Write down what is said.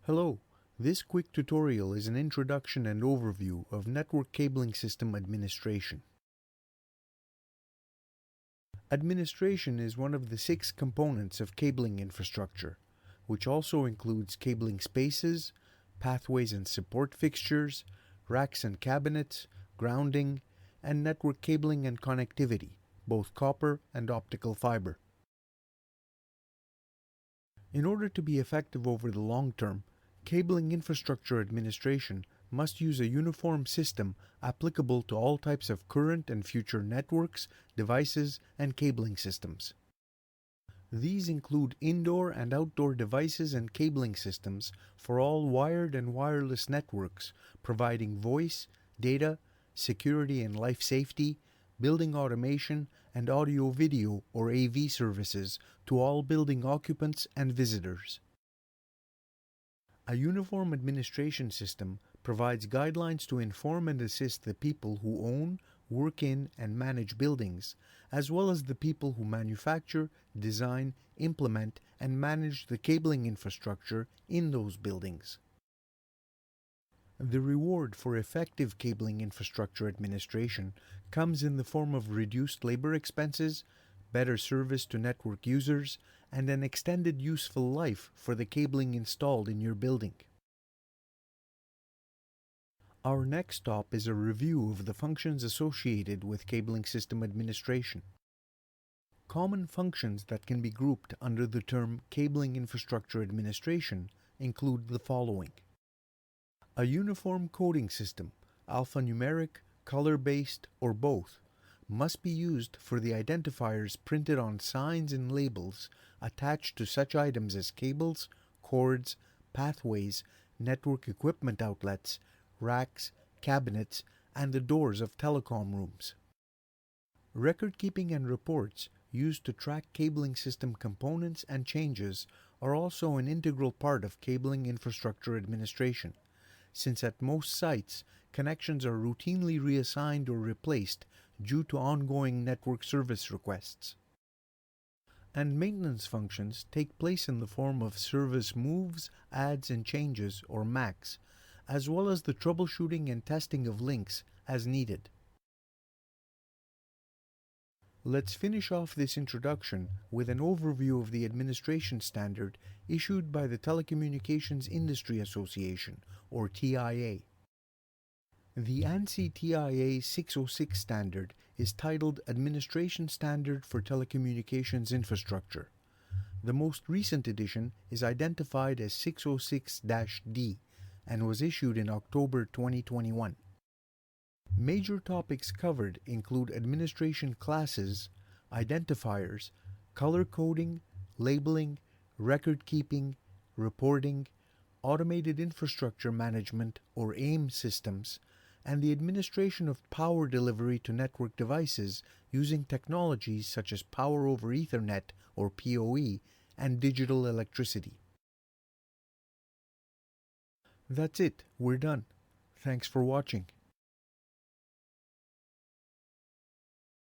Hello, this quick tutorial is an introduction and overview of network cabling system administration. Administration is one of the 6 components of cabling infrastructure, which also includes cabling spaces, pathways and support fixtures, racks and cabinets, grounding, and network cabling and connectivity, both copper and optical fiber. In order to be effective over the long term, cabling infrastructure administration must use a uniform system applicable to all types of current and future networks, devices, and cabling systems. These include indoor and outdoor devices and cabling systems for all wired and wireless networks, providing voice, data, security and life safety, building automation, and audio-video or AV services to all building occupants and visitors. A uniform administration system provides guidelines to inform and assist the people who own, work in, and manage buildings, as well as the people who manufacture, design, implement, and manage the cabling infrastructure in those buildings. The reward for effective cabling infrastructure administration comes in the form of reduced labor expenses, better service to network users, and an extended useful life for the cabling installed in your building. Our next stop is a review of the functions associated with cabling system administration. Common functions that can be grouped under the term cabling infrastructure administration include the following. A uniform coding system, alphanumeric, color-based, or both, must be used for the identifiers printed on signs and labels attached to such items as cables, cords, pathways, network equipment outlets, racks, cabinets, and the doors of telecom rooms. Record keeping and reports used to track cabling system components and changes are also an integral part of cabling infrastructure administration, since at most sites, connections are routinely reassigned or replaced due to ongoing network service requests. And maintenance functions take place in the form of service moves, adds and changes, or MACs, as well as the troubleshooting and testing of links as needed. Let's finish off this introduction with an overview of the administration standard issued by the Telecommunications Industry Association, or TIA. The ANSI TIA 606 standard is titled Administration Standard for Telecommunications Infrastructure. The most recent edition is identified as 606-D and was issued in October 2021. Major topics covered include administration classes, identifiers, color coding, labeling, record keeping, reporting, automated infrastructure management or AIM systems, and the administration of power delivery to network devices using technologies such as Power over Ethernet or PoE and digital electricity. That's it, we're done. Thanks for watching.